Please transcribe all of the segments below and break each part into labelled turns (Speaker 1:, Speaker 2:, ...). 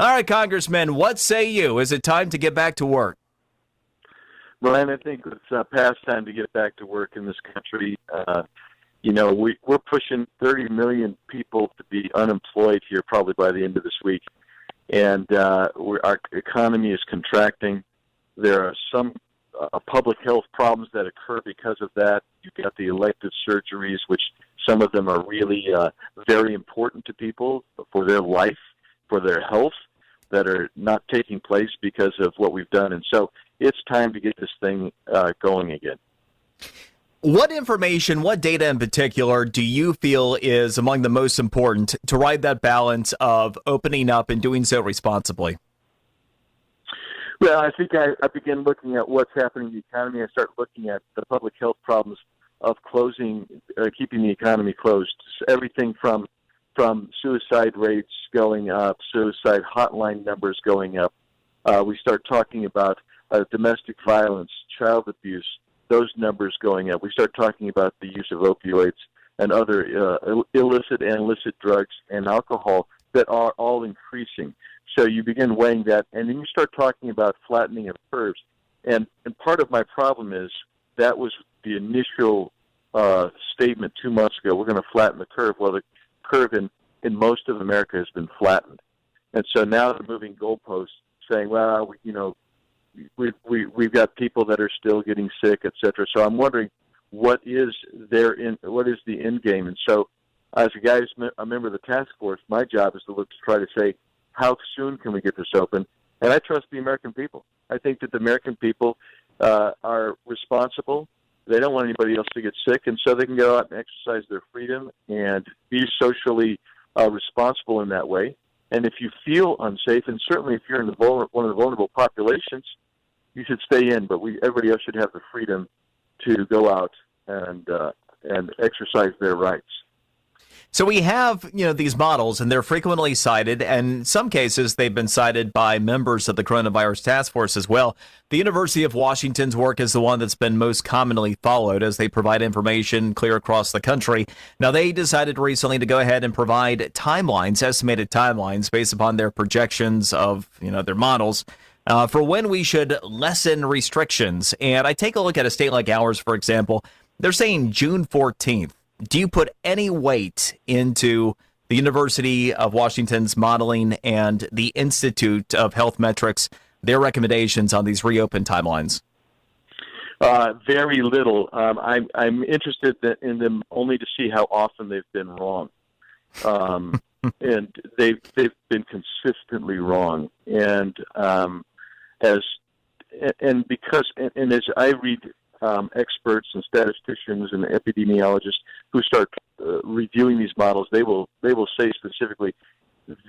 Speaker 1: All right, Congressman, what say you? Is it time to get back to work?
Speaker 2: Brian, I think it's past time to get back to work in this country. We're pushing 30 million people to be unemployed here probably by the end of this week. And our economy is contracting. There are some public health problems that occur because of that. You've got the elective surgeries, which some of them are really very important to people for their life, for their health, that are not taking place because of what we've done. And so it's time to get this thing going again.
Speaker 1: What information, what data in particular do you feel is among the most important to ride that balance of opening up and doing so responsibly?
Speaker 2: Well, I think I begin looking at what's happening in the economy. I start looking at the public health problems of keeping the economy closed. Everything from suicide rates going up, suicide hotline numbers going up. We start talking about domestic violence, child abuse, those numbers going up. We start talking about the use of opioids and other illicit and licit drugs and alcohol that are all increasing. So you begin weighing that, and then you start talking about flattening of curves. And part of my problem is that was the initial statement 2 months ago. We're going to flatten the curve. Well, the curve in most of America has been flattened. And so now they're moving goalposts, saying, well, we've got people that are still getting sick, et cetera. So I'm wondering what is the end game? And so as a guy who's a member of the task force, my job is to look to try to say, how soon can we get this open? And I trust the American people. I think that the American people are responsible. They don't want anybody else to get sick, and so they can go out and exercise their freedom and be socially responsible in that way. And if you feel unsafe, and certainly if you're in one of the vulnerable populations, you should stay in. But everybody else should have the freedom to go out and exercise their rights.
Speaker 1: So we have, these models, and they're frequently cited, and in some cases they've been cited by members of the coronavirus task force as well. The University of Washington's work is the one that's been most commonly followed as they provide information clear across the country. Now, they decided recently to go ahead and provide timelines, estimated timelines, based upon their projections of, their models, for when we should lessen restrictions. And I take a look at a state like ours, for example. They're saying June 14th. Do you put any weight into the University of Washington's modeling and the Institute of Health Metrics, their recommendations on these reopen timelines?
Speaker 2: Very little. I'm interested in them only to see how often they've been wrong, and they've been consistently wrong. And as I read experts and statisticians and epidemiologists who start reviewing these models, they will say specifically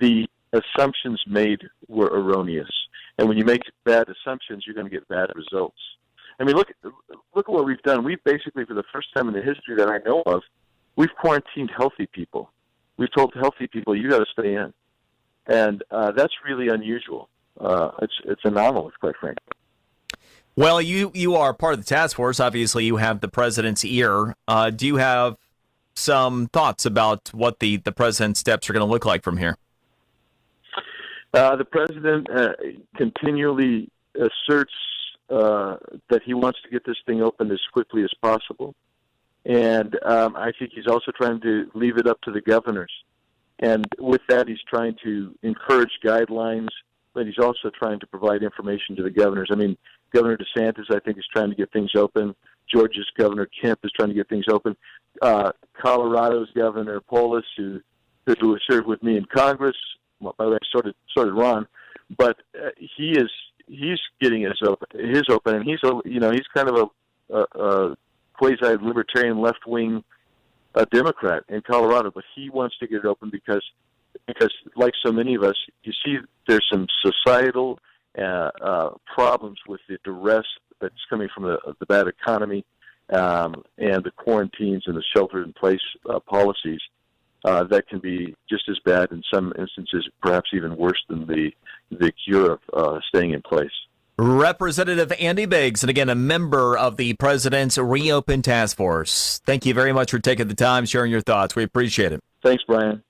Speaker 2: the assumptions made were erroneous. And when you make bad assumptions, you're going to get bad results. I mean, look at what we've done. We've basically, for the first time in the history that I know of, we've quarantined healthy people. We've told healthy people, you got to stay in. And that's really unusual. It's anomalous, quite frankly.
Speaker 1: Well, you are part of the task force. Obviously, you have the president's ear. Do you have some thoughts about what the president's steps are going to look like from here?
Speaker 2: The president continually asserts that he wants to get this thing open as quickly as possible. And I think he's also trying to leave it up to the governors. And with that, he's trying to encourage guidelines, but he's also trying to provide information to the governors. I mean, Governor DeSantis, I think, is trying to get things open. Georgia's Governor Kemp is trying to get things open. Colorado's Governor Polis, who served with me in Congress, well, by the way, sort of Ron, but he's getting his open, and he's kind of a quasi-libertarian left-wing Democrat in Colorado, but he wants to get it open because like so many of us, you see there's some societal problems with the duress that's coming from the bad economy and the quarantines and the shelter-in-place policies that can be just as bad in some instances, perhaps even worse than the cure of staying in place.
Speaker 1: Representative Andy Biggs, and again, a member of the President's Reopen Task Force. Thank you very much for taking the time, sharing your thoughts. We appreciate it.
Speaker 2: Thanks, Brian.